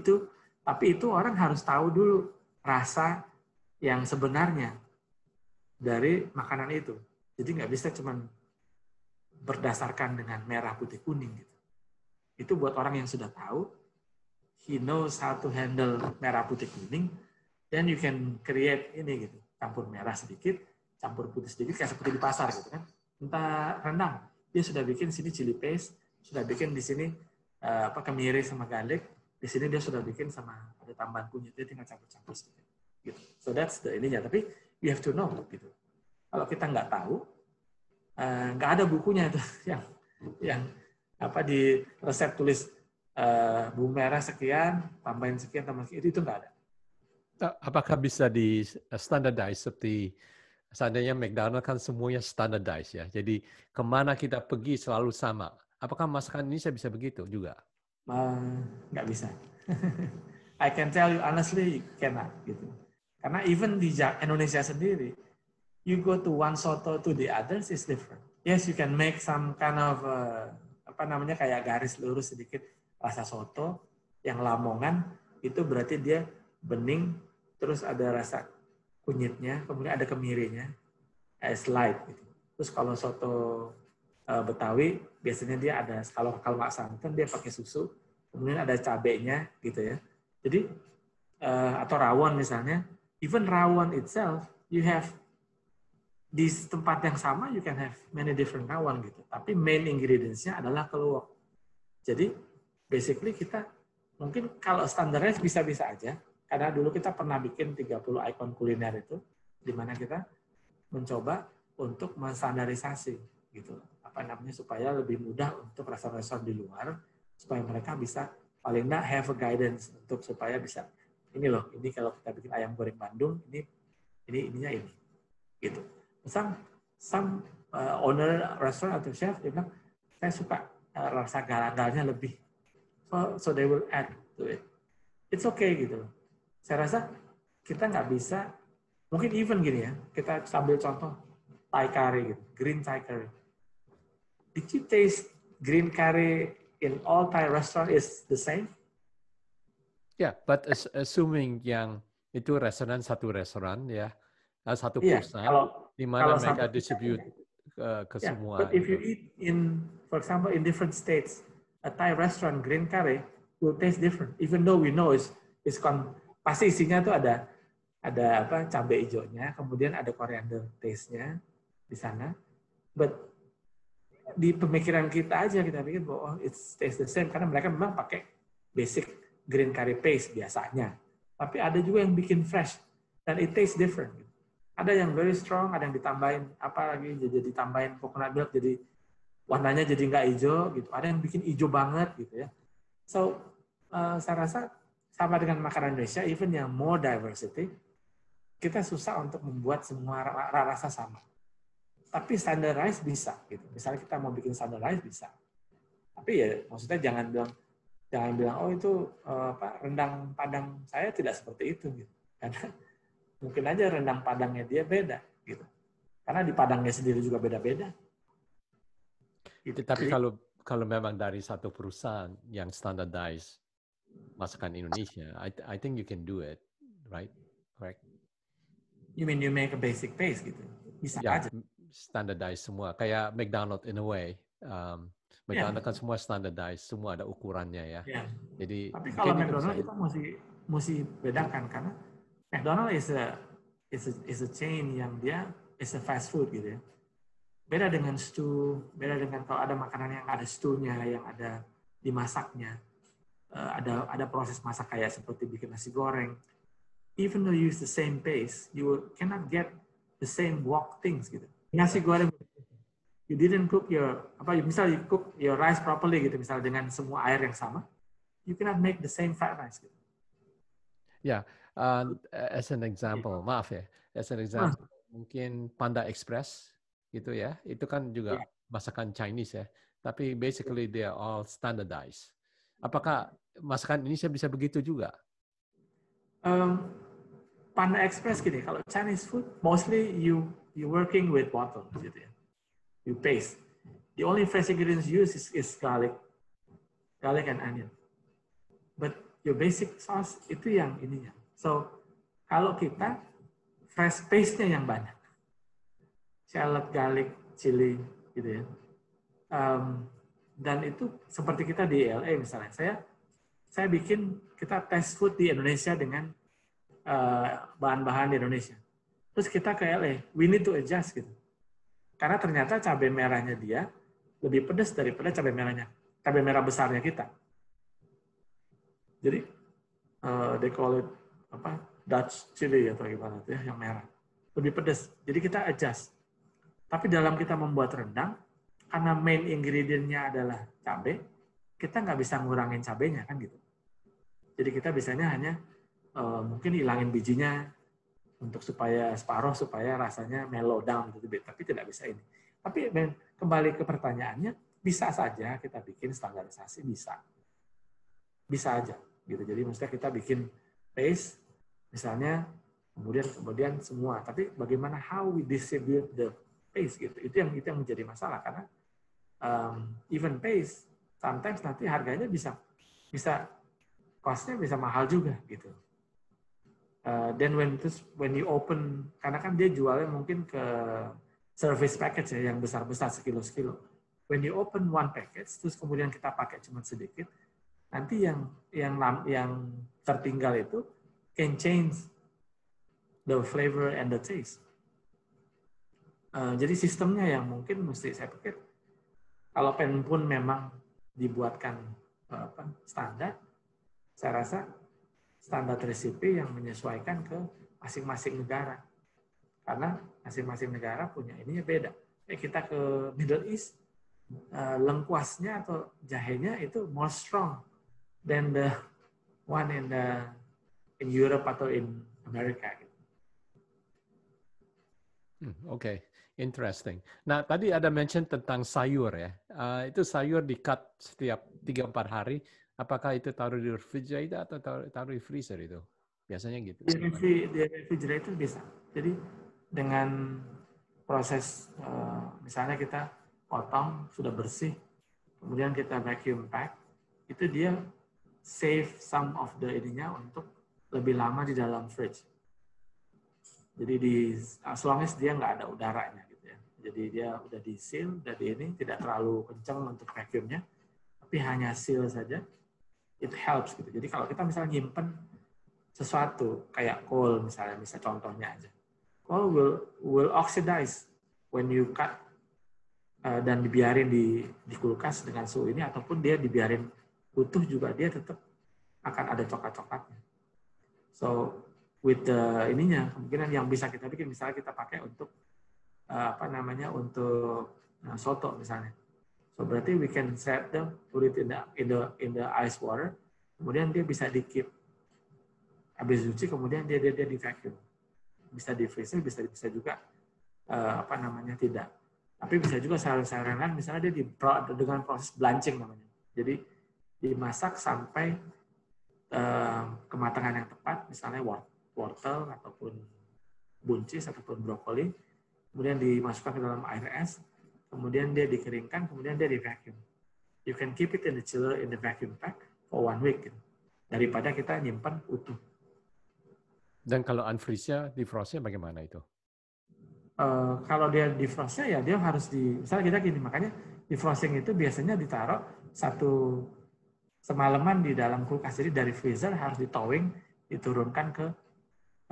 tapi itu orang harus tahu dulu rasa yang sebenarnya dari makanan itu. Jadi nggak bisa cuma berdasarkan dengan merah, putih, kuning. Gitu. Itu buat orang yang sudah tahu, he knows how to handle merah, putih, kuning, then you can create ini gitu, campur merah sedikit, campur putih sedikit, kayak seperti di pasar gitu kan. Entah rendang, dia sudah bikin sini chili paste, sudah bikin di sini kemiri sama garlic, di sini dia sudah bikin sama ada tambahan kunyit, dia tinggal campur-campur sedikit. Gitu. So that's the ininya, tapi you have to know gitu. Kalau kita nggak tahu, nggak ada bukunya itu yang di resep tulis bumbu merah sekian, tambahin sekian, tambahin sekian, itu nggak ada. Apakah bisa di standardize seperti seandainya McDonald kan semuanya standardized ya. Jadi kemana kita pergi selalu sama. Apakah masakan Indonesia bisa begitu juga? Nggak bisa. I can tell you honestly, cannot gitu. Karena even di Indonesia sendiri, you go to one soto to the others is different. Yes, you can make some kind of kayak garis lurus sedikit rasa soto yang Lamongan itu berarti dia bening, terus ada rasa kunyitnya, kemudian ada kemirinya, light gitu. Terus kalau soto Betawi biasanya dia ada kalau nggak santan dia pakai susu, kemudian ada cabenya gitu ya. Jadi atau rawon misalnya, even rawon itself you have di tempat yang sama you can have many different rawon gitu. Tapi main ingredients-nya adalah keluak. Jadi basically kita mungkin kalau standarnya bisa-bisa aja. Karena dulu kita pernah bikin 30 ikon kuliner itu di mana kita mencoba untuk menstandarisasi gitu. Supaya lebih mudah untuk restoran-restoran di luar supaya mereka bisa paling enggak have a guidance untuk supaya bisa ini loh, ini kalau kita bikin ayam goreng Bandung ininya ini gitu. Some owner restoran atau chef dia bilang saya suka rasa galang-galangnya lebih, so they will add to it. It's okay gitu. Saya rasa kita nggak bisa, mungkin even gini ya, kita sambil contoh Thai curry gitu, green Thai curry. Did you taste green curry in all Thai restaurant is the same? Yeah, but assuming yang itu satu restoran ya, satu Iya, perusahaan di mana mereka sampai distribute ke yeah, semua. but if you eat in, for example, in different states, a Thai restaurant green curry will taste different. Even though we know pasti isinya tuh ada cabai hijaunya, kemudian ada coriander taste-nya di sana. But di pemikiran kita aja kita pikir bahwa it's taste the same karena mereka memang pakai basic green curry paste biasanya. Tapi ada juga yang bikin fresh dan it tastes different. Ada yang very strong, ada yang ditambahin jadi ditambahin coconut milk jadi warnanya jadi nggak hijau gitu. Ada yang bikin hijau banget gitu ya. So saya rasa sama dengan makanan Indonesia, even yang more diversity, kita susah untuk membuat semua rasa sama. Tapi standardize bisa gitu. Misalnya kita mau bikin standardize bisa. Tapi ya maksudnya jangan bilang oh itu rendang Padang saya tidak seperti itu gitu. Karena mungkin aja rendang Padangnya dia beda gitu. Karena di Padangnya sendiri juga beda-beda. Gitu. Tapi kalau memang dari satu perusahaan yang standardize masakan Indonesia, I think you can do it, right? Correct? You mean you make a basic paste gitu? Bisa aja. Standardize semua, kayak McDonald in a way. McDonald kan semua standardize, semua ada ukurannya ya. Yeah. Jadi tapi kalau McDonald kita mesti bedakan karena McDonald is a chain yang dia is a fast food gitu ya. Beda dengan stew, beda dengan kalau ada makanan yang ada stew-nya, yang ada dimasaknya, ada proses masak kayak seperti bikin nasi goreng. Even though you use the same paste, you cannot get the same wok things gitu. Nasi goreng, you didn't cook misalnya you cook your rice properly gitu, misalnya dengan semua air yang sama, you cannot make the same fried rice gitu. Ya, as an example, mungkin Panda Express gitu ya, itu kan juga masakan Chinese ya, tapi basically they are all standardized. Apakah masakan Indonesia bisa begitu juga? Panda Express gini, kalau Chinese food mostly you working with bottle gitu ya. You paste. The only fresh ingredients used is garlic and onion. But your basic sauce itu yang ininya. So kalau kita fresh paste-nya yang banyak, shallot, garlic, chili gitu ya. Dan itu seperti kita di LA misalnya. Saya bikin kita test food di Indonesia dengan bahan-bahan di Indonesia. Terus kita ke LA, we need to adjust gitu. Karena ternyata cabai merahnya dia lebih pedas daripada cabai merah besarnya kita. Jadi they call it Dutch chili atau gimana ya, yang merah. Lebih pedas. Jadi kita adjust. Tapi dalam kita membuat rendang, karena main ingredient-nya adalah cabai, kita nggak bisa ngurangin cabainya kan gitu. Jadi kita biasanya hanya mungkin hilangin bijinya, untuk supaya separuh supaya rasanya mellow down gitu, tapi tidak bisa ini. Tapi kembali ke pertanyaannya, bisa saja kita bikin standarisasi, bisa aja gitu. Jadi maksudnya kita bikin paste misalnya, kemudian semua, tapi bagaimana how we distribute the paste gitu, itu yang menjadi masalah, karena even paste sometimes nanti harganya bisa cost-nya bisa mahal juga gitu. Then when you open, karena kan dia jualnya mungkin ke service package ya, yang besar-besar sekilo-sekilo. When you open one package, terus kemudian kita pakai cuma sedikit, nanti yang tertinggal itu can change the flavor and the taste. Jadi sistemnya yang mungkin mesti, saya pikir kalau pen pun memang dibuatkan standar, saya rasa standar resipi yang menyesuaikan ke masing-masing negara. Karena masing-masing negara punya ininya beda. Kita ke Middle East, lengkuasnya atau jahenya itu more strong than the one in Europe atau in America. Oke, interesting. Nah, tadi ada mention tentang sayur ya. Itu sayur di-cut setiap 3-4 hari. Apakah itu taruh di refrigerator atau taruh di freezer itu? Biasanya gitu. Di refrigerator bisa. Jadi dengan proses, misalnya kita potong, sudah bersih, kemudian kita vacuum pack, itu dia save some of the ininya untuk lebih lama di dalam fridge. Jadi as long as dia nggak ada udaranya gitu ya. Jadi dia udah di seal, udah di ini, tidak terlalu kencang untuk vacuumnya, tapi hanya seal saja, it helps gitu. Jadi kalau kita misalnya nyimpen sesuatu kayak kol misalnya contohnya aja, kol will oxidize when you cut, dan dibiarin di kulkas dengan suhu ini, ataupun dia dibiarin utuh juga dia tetap akan ada coklat-coklatnya. So with the ininya, kemungkinan yang bisa kita bikin, misalnya kita pakai untuk untuk soto misalnya. So berarti we can set them, put it in the ice water, kemudian dia bisa di-keep. Habis cuci kemudian dia di vacuum. Bisa di freezer, bisa juga tidak. Tapi bisa juga sayur-sayuran kan misalnya dia dengan proses blanching namanya. Jadi dimasak sampai kematangan yang tepat, misalnya wortel ataupun buncis ataupun brokoli, kemudian dimasukkan ke dalam air es, kemudian dia dikeringkan, kemudian dia di vacuum. You can keep it in the chiller in the vacuum pack for 1 week, gitu. Daripada kita nyimpan utuh. Dan kalau unfreeze-nya, defrost-nya bagaimana itu? Kalau dia defrostnya ya dia harus misalnya kita gini, makanya defrosting itu biasanya ditaruh semalaman di dalam kulkas. Jadi dari freezer harus ditowing, diturunkan ke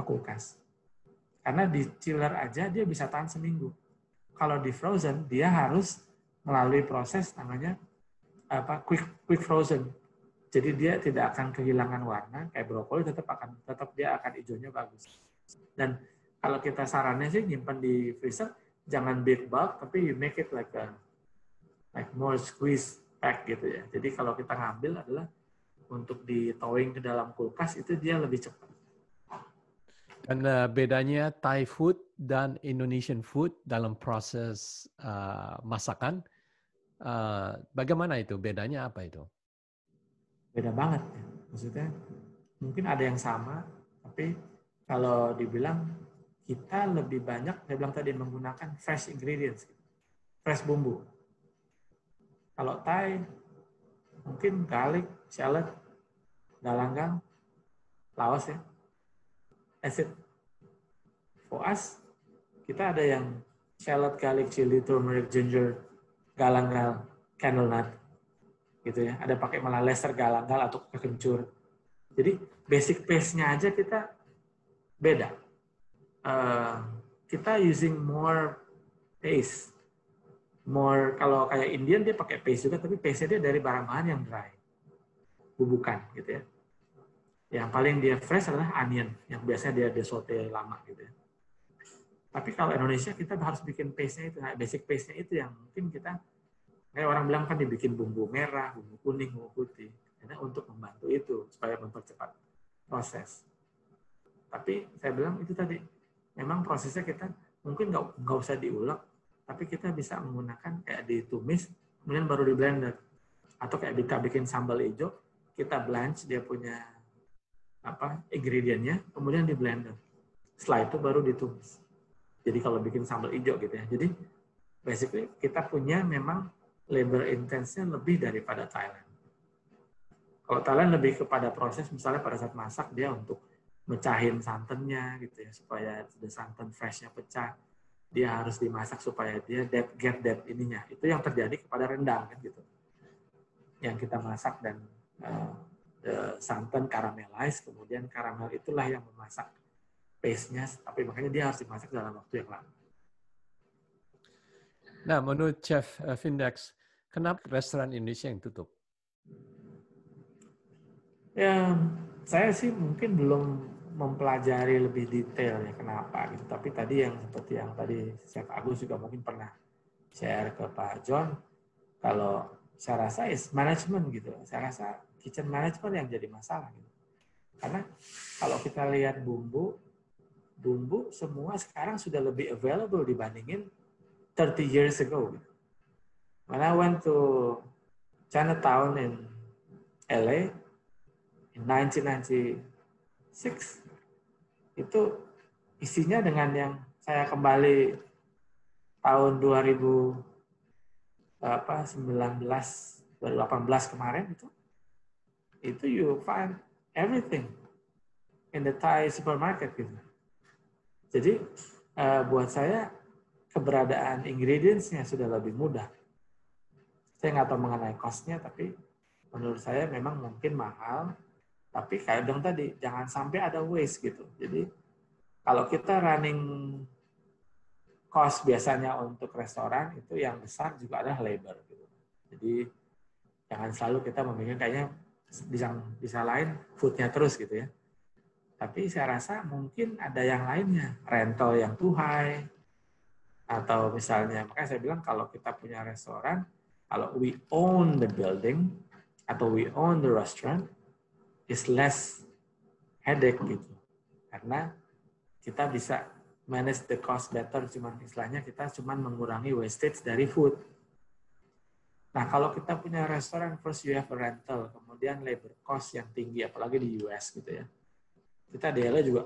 kulkas. Karena di chiller aja dia bisa tahan seminggu. Kalau di frozen dia harus melalui proses namanya quick frozen. Jadi dia tidak akan kehilangan warna, kayak brokoli tetap dia akan hijaunya bagus. Dan kalau kita sarannya sih nyimpan di freezer, jangan big bulk, tapi you make it like more squeeze pack gitu ya. Jadi kalau kita ngambil adalah untuk di towing ke dalam kulkas, itu dia lebih cepat. Dan bedanya Thai food dan Indonesian food dalam proses masakan, bagaimana itu? Bedanya apa itu? Beda banget ya. Maksudnya mungkin ada yang sama, tapi kalau dibilang kita lebih banyak, saya bilang tadi, menggunakan fresh ingredients, fresh bumbu. Kalau Thai, mungkin garlic, shallot, galangal, laos ya, acid. For us, kita ada yang shallot, garlic, chili, turmeric, ginger, galangal, candle nut, gitu ya. Ada pakai malah laser galangal atau kekencur. Jadi basic paste-nya aja kita beda. Kita using more paste. Kalau kayak Indian dia pakai paste juga, tapi paste-nya dia dari bahan-bahan yang dry, bubukan gitu ya. Yang paling dia fresh adalah onion, yang biasanya dia saute lama gitu ya. Tapi kalau Indonesia kita harus bikin paste-nya itu, basic paste-nya itu yang mungkin kita, kayak orang bilang kan dibikin bumbu merah, bumbu kuning, bumbu putih, karena untuk membantu itu supaya mempercepat proses. Tapi saya bilang itu tadi, memang prosesnya kita mungkin nggak usah diulek, tapi kita bisa menggunakan kayak ditumis, kemudian baru di blender. Atau kayak kita bikin sambal hijau, kita blanch dia punya ingredientnya, kemudian di blender. Setelah itu baru ditumis. Jadi kalau bikin sambal hijau gitu ya. Jadi basically kita punya memang labor intense-nya lebih daripada Thailand. Kalau Thailand lebih kepada proses, misalnya pada saat masak dia untuk mecahin santannya gitu ya, supaya santan freshnya pecah. Dia harus dimasak supaya dia get that ininya. Itu yang terjadi kepada rendang kan gitu. Yang kita masak dan santan caramelize, kemudian karamel itulah yang memasak paste-nya, tapi makanya dia harus dimasak dalam waktu yang lama. Nah, menurut Chef Vindex, kenapa restoran Indonesia yang tutup? Ya, saya sih mungkin belum mempelajari lebih detail ya kenapa gitu. Tapi tadi yang seperti yang tadi Chef Agus juga mungkin pernah share ke Pak John, kalau saya rasa is management gitu. Saya rasa kitchen management yang jadi masalah gitu. Karena kalau kita lihat bumbu semua sekarang sudah lebih available dibandingin 30 years ago. When I went to Chinatown in LA in 1996, itu isinya dengan yang saya kembali tahun 2018 kemarin itu you find everything in the Thai supermarket gitu. Jadi buat saya keberadaan ingredients-nya sudah lebih mudah. Saya nggak tahu mengenai cost-nya, tapi menurut saya memang mungkin mahal. Tapi kadang tadi jangan sampai ada waste gitu. Jadi kalau kita running cost biasanya untuk restoran itu yang besar juga adalah labor. Gitu. Jadi jangan selalu kita memikirkan kayaknya bisa lain food-nya terus gitu ya. Tapi saya rasa mungkin ada yang lainnya, rental yang too high, atau misalnya, makanya saya bilang kalau kita punya restoran, kalau we own the building, atau we own the restaurant, is less headache gitu. Karena kita bisa manage the cost better, cuman istilahnya kita cuman mengurangi wastage dari food. Nah kalau kita punya restoran, first you have a rental, kemudian labor cost yang tinggi, apalagi di US gitu ya. Kita di LA juga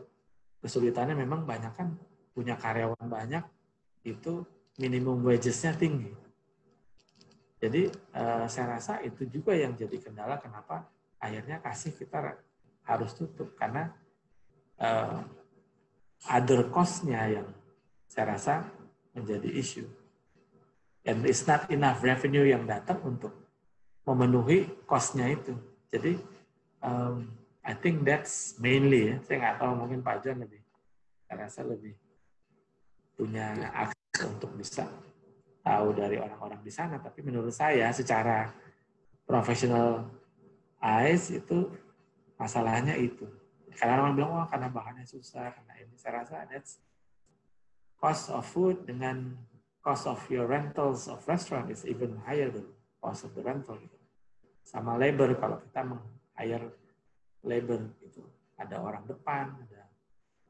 kesulitannya memang banyak kan punya karyawan banyak, itu minimum wages-nya tinggi. Jadi saya rasa itu juga yang jadi kendala kenapa akhirnya kasih kita harus tutup karena other cost-nya yang saya rasa menjadi issue. And it's not enough revenue yang datang untuk memenuhi cost-nya itu. Jadi I think that's mainly ya. Saya nggak tahu mungkin Pak John lebih, saya rasa lebih punya akses untuk bisa tahu dari orang-orang di sana. Tapi menurut saya secara professional eyes itu masalahnya itu. Karena orang bilang, wah karena bahannya susah, karena ini. Saya rasa that's cost of food dengan cost of your rentals of restaurant is even higher than cost of the rental. Sama labor, kalau kita meng-hire labor itu ada orang depan, ada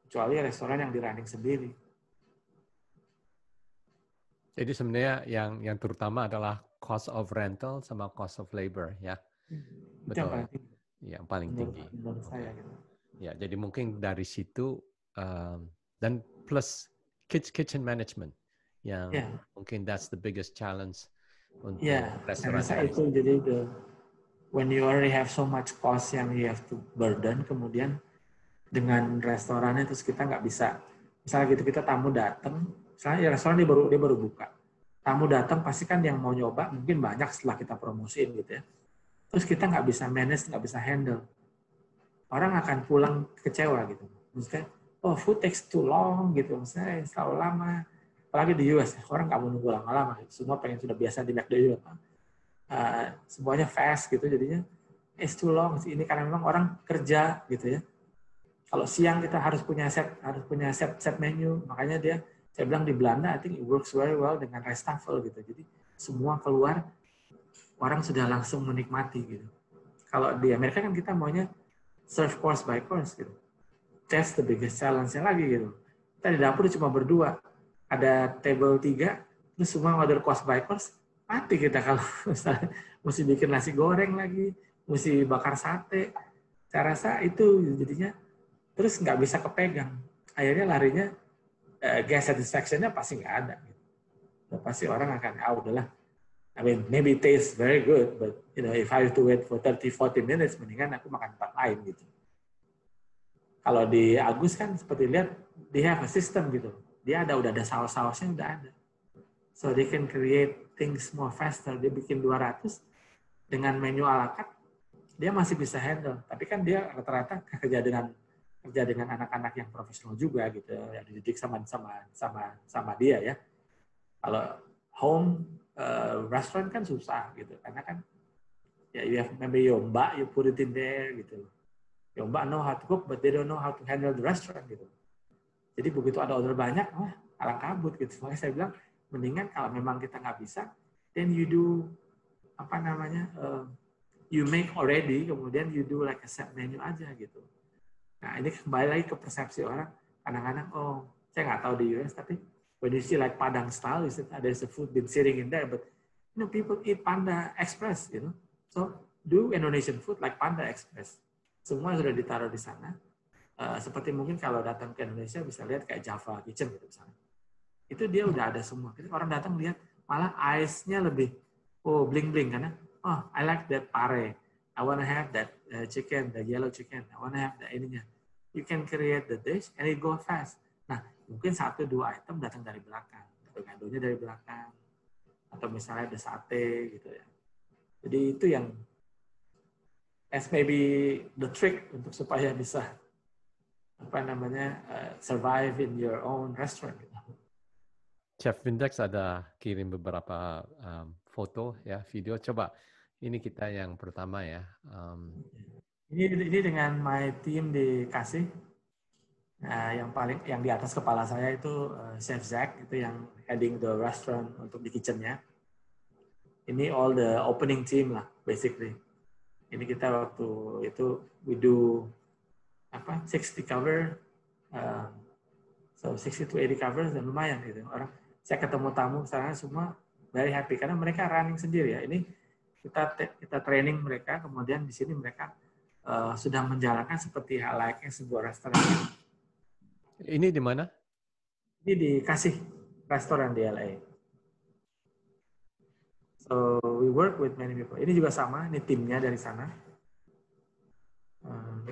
kecuali restoran yang di-running sendiri. Jadi sebenarnya yang terutama adalah cost of rental sama cost of labor ya. Itu yang paling tinggi. Yang paling tinggi. Menurut saya gitu. Ya, jadi mungkin dari situ dan plus kitchen management yang mungkin that's the biggest challenge untuk restoran. Saya rasa itu jadi when you already have so much cost yang you have to burden, kemudian dengan restorannya terus kita nggak bisa, misalnya gitu kita tamu datang, misalnya ya restoran dia baru buka, tamu datang pasti kan yang mau nyoba mungkin banyak setelah kita promosiin gitu ya, terus kita nggak bisa manage, nggak bisa handle, orang akan pulang kecewa gitu, maksudnya oh food takes too long gitu, maksudnya selalu lama, apalagi di US orang nggak mau nunggu lama-lama, semua pengen sudah biasa di McDonald's. Semuanya fast gitu, jadinya it's too long. Ini karena memang orang kerja gitu ya. Kalau siang kita harus punya set menu, makanya saya bilang di Belanda I think it works very well dengan restafel gitu. Jadi semua keluar, orang sudah langsung menikmati gitu. Kalau di Amerika kan kita maunya serve course by course gitu. That's the biggest challenge-nya lagi gitu. Kita di dapur cuma berdua. Ada table 3, terus semua order cost by cost, mati kita kalau misalnya mesti bikin nasi goreng lagi, mesti bakar sate. Saya rasa itu jadinya terus nggak bisa kepegang. Akhirnya larinya guest satisfaction-nya pasti nggak ada. Pasti orang akan, udahlah. I mean, maybe it tastes very good, but if I have to wait for 30-40 minutes, mendingan aku makan tempat lain gitu. Kalau di Agus kan seperti lihat, dia have a system gitu. Dia udah ada saus-sausnya udah ada. So they can create things more faster. Dia bikin 200 dengan menu ala carte, dia masih bisa handle. Tapi kan dia rata-rata kerja dengan anak-anak yang profesional juga gitu, yang dididik sama dia ya. Kalau home restaurant kan susah gitu, karena kan ya you have maybe your mbak, you put it in there gitu. Your mbak know how to cook, but they don't know how to handle the restaurant gitu. Jadi begitu ada order banyak, alang kabut gitu. Makanya saya bilang, mendingan kalau memang kita nggak bisa, then you do you make already, kemudian you do like a set menu aja gitu. Nah ini kembali lagi ke persepsi orang. Kadang-kadang, saya nggak tahu di US, tapi when you see like Padang style, you said there's a food been sitting in there, but people eat Panda Express, So do Indonesian food like Panda Express. Semua sudah ditaruh di sana. Seperti mungkin kalau datang ke Indonesia bisa lihat kayak Java Kitchen gitu misalnya. Itu dia udah ada semua. Jadi orang datang lihat malah ice-nya lebih bling-bling karena I like that pare. I want to have that chicken, the yellow chicken. I want to have that ininya. You can create the dish and it go fast. Nah, mungkin 1-2 item datang dari belakang. Gado-gadonya dari belakang. Atau misalnya ada sate gitu ya. Jadi itu yang as maybe the trick untuk supaya bisa survive in your own restaurant. Chef Vindex ada kirim beberapa foto ya, video. Coba ini kita yang pertama ya. Ini dengan my team dikasih. Yang di atas kepala saya itu Chef Zach, itu yang heading the restaurant untuk di kitchennya. Ini all the opening team lah, basically. Ini kita waktu itu we do 60 cover, so 60 to 80 covers dan lumayan gitu. Orang saya ketemu tamu sana semua very happy karena mereka running sendiri ya. Ini kita training mereka, kemudian di sini mereka sudah menjalankan seperti hal layaknya sebuah restoran. Ini di mana? Ini dikasih restoran di LA. So we work with many people. Ini juga sama, ini timnya dari sana.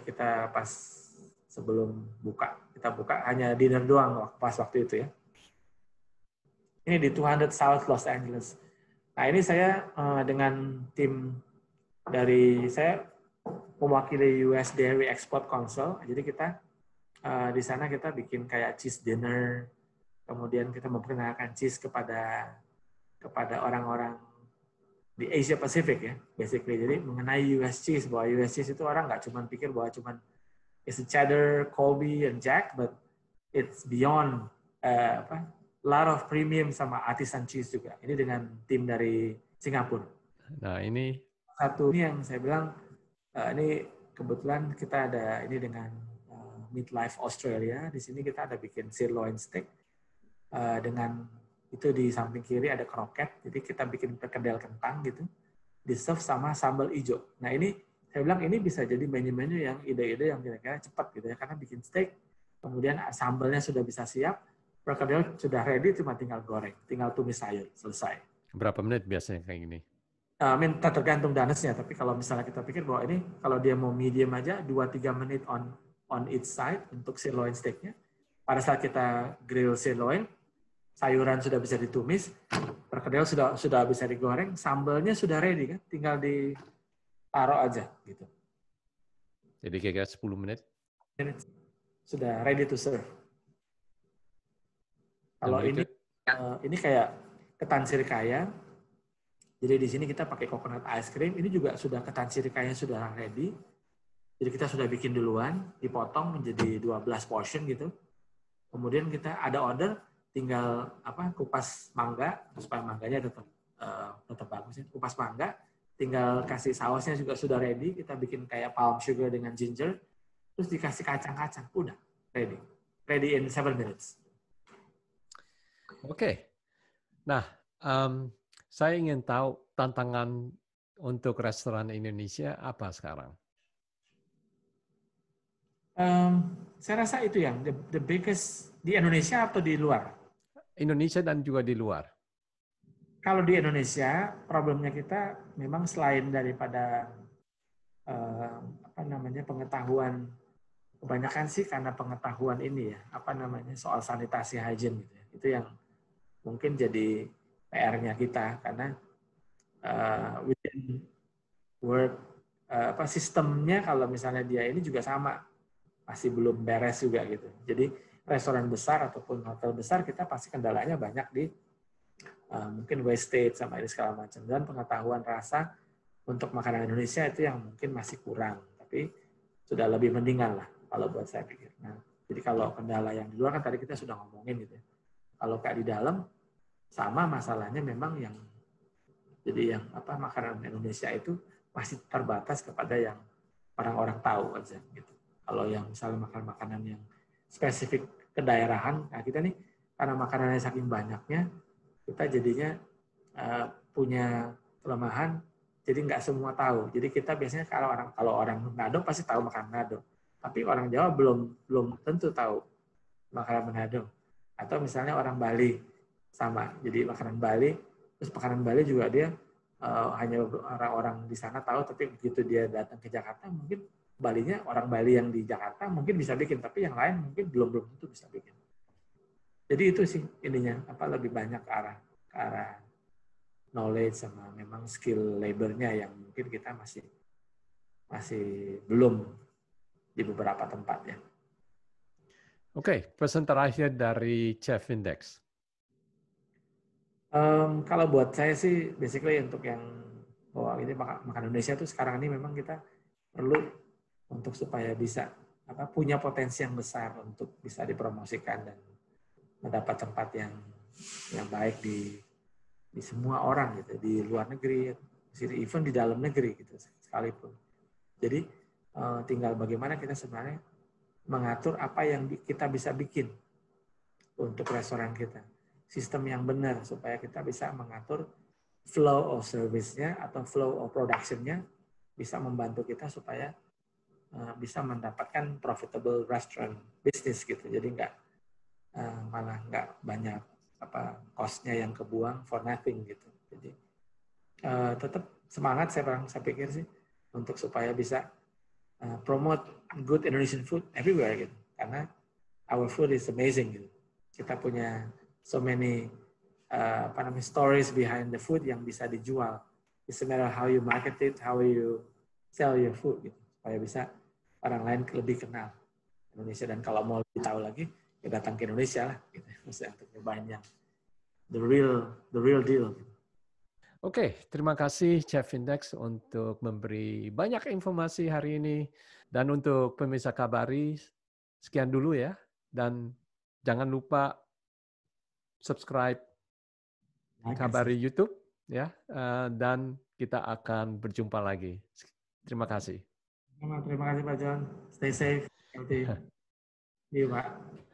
Kita pas sebelum kita buka hanya dinner doang pas waktu itu ya. Ini di 200 South Los Angeles. Nah ini saya dengan tim dari saya mewakili US Dairy Export Council. Jadi kita di sana kita bikin kayak cheese dinner, kemudian kita memperkenalkan cheese kepada orang-orang di Asia Pacific ya, basically. Jadi mengenai US cheese, bahwa US cheese itu orang nggak cuma pikir bahwa cuma it's a cheddar, Colby, and Jack, but it's beyond lot of premium sama artisan cheese juga. Ini dengan tim dari Singapura. Nah ini satu ini yang saya bilang ini kebetulan kita ada ini dengan Midlife Australia. Di sini kita ada bikin sirloin steak dengan itu di samping kiri ada kroket. Jadi kita bikin perkedel kentang gitu. Di serve sama sambal hijau. Nah ini saya bilang ini bisa jadi menu-menu yang ide-ide yang kira-kira cepat gitu ya. Karena bikin steak, kemudian sambalnya sudah bisa siap, perkedel sudah ready, cuma tinggal goreng, tinggal tumis sayur, selesai. Berapa menit biasanya kayak gini? Tergantung danesnya. Tapi kalau misalnya kita pikir bahwa ini kalau dia mau medium aja 2-3 menit on each side untuk sirloin steaknya. Pada saat kita grill sirloin, sayuran sudah bisa ditumis, perkedel sudah bisa digoreng, sambalnya sudah ready kan, tinggal ditaruh aja gitu. Jadi kira-kira 10 menit? Sudah ready to serve. Kalau ini kayak ketan sirikaya. Jadi di sini kita pakai coconut ice cream. Ini juga sudah ketan sirikaya sudah ready. Jadi kita sudah bikin duluan, dipotong menjadi 12 portion gitu. Kemudian kita ada order, tinggal kupas mangga, supaya mangganya tetap bagus ya. Kupas mangga, tinggal kasih sausnya juga sudah ready. Kita bikin kayak palm sugar dengan ginger, terus dikasih kacang-kacang, udah ready. ready in 7 minutes. Oke. Nah, saya ingin tahu tantangan untuk restoran Indonesia apa sekarang? Saya rasa itu yang the biggest di Indonesia atau di luar. Indonesia dan juga di luar. Kalau di Indonesia, problemnya kita memang selain daripada pengetahuan, kebanyakan sih karena pengetahuan ini ya, soal sanitasi hygiene gitu ya. Itu yang mungkin jadi PR-nya kita karena within work sistemnya kalau misalnya dia ini juga sama masih belum beres juga gitu. Jadi restoran besar ataupun hotel besar kita pasti kendalanya banyak di mungkin wastage sama ini segala macam, dan pengetahuan rasa untuk makanan Indonesia itu yang mungkin masih kurang, tapi sudah lebih mendingan lah kalau buat saya pikir. Nah, jadi kalau kendala yang di luar kan tadi kita sudah ngomongin gitu ya. Kalau kayak di dalam sama masalahnya memang yang jadi yang makanan Indonesia itu masih terbatas kepada yang orang-orang tahu aja gitu. Kalau yang misalnya makanan yang spesifik kedaerahan, nah kita nih karena makanannya saking banyaknya, kita jadinya punya kelemahan, jadi nggak semua tahu. Jadi kita biasanya kalau orang Manado pasti tahu makanan Manado, tapi orang Jawa belum tentu tahu makanan Manado. Atau misalnya orang Bali sama, jadi makanan Bali, terus makanan Bali juga dia hanya orang-orang di sana tahu, tapi begitu dia datang ke Jakarta mungkin Balinya orang Bali yang di Jakarta mungkin bisa bikin, tapi yang lain mungkin belum tentu bisa bikin. Jadi itu sih ininya, lebih banyak ke arah knowledge sama memang skill labor-nya yang mungkin kita masih belum di beberapa tempat ya. Oke, pesan terakhir dari Chef Index. Kalau buat saya sih, basically untuk yang bahwa ini makan Indonesia tuh sekarang ini memang kita perlu untuk supaya bisa punya potensi yang besar untuk bisa dipromosikan dan mendapat tempat yang baik di semua orang gitu, di luar negeri, even di dalam negeri gitu sekalipun. Jadi tinggal bagaimana kita sebenarnya mengatur apa yang kita bisa bikin untuk restoran kita. Sistem yang benar supaya kita bisa mengatur flow of service-nya atau flow of production-nya bisa membantu kita supaya bisa mendapatkan profitable restaurant business gitu. Jadi malah nggak banyak cost-nya yang kebuang for nothing gitu. Jadi tetap semangat saya pikir sih untuk supaya bisa promote good Indonesian food everywhere gitu. Karena our food is amazing gitu. Kita punya so many stories behind the food yang bisa dijual. It's a matter how you market it, how you sell your food gitu. Supaya bisa orang lain lebih kenal Indonesia, dan kalau mau lebih tahu lagi ya datang ke Indonesia lah gitu. Maksudnya untuk nyobain yang the real deal. Oke, terima kasih Chef Index untuk memberi banyak informasi hari ini, dan untuk pemirsa Kabari sekian dulu ya, dan jangan lupa subscribe Kabari YouTube ya, dan kita akan berjumpa lagi. Terima kasih. Terima kasih Pak John. Stay safe, healthy. See you, Pak.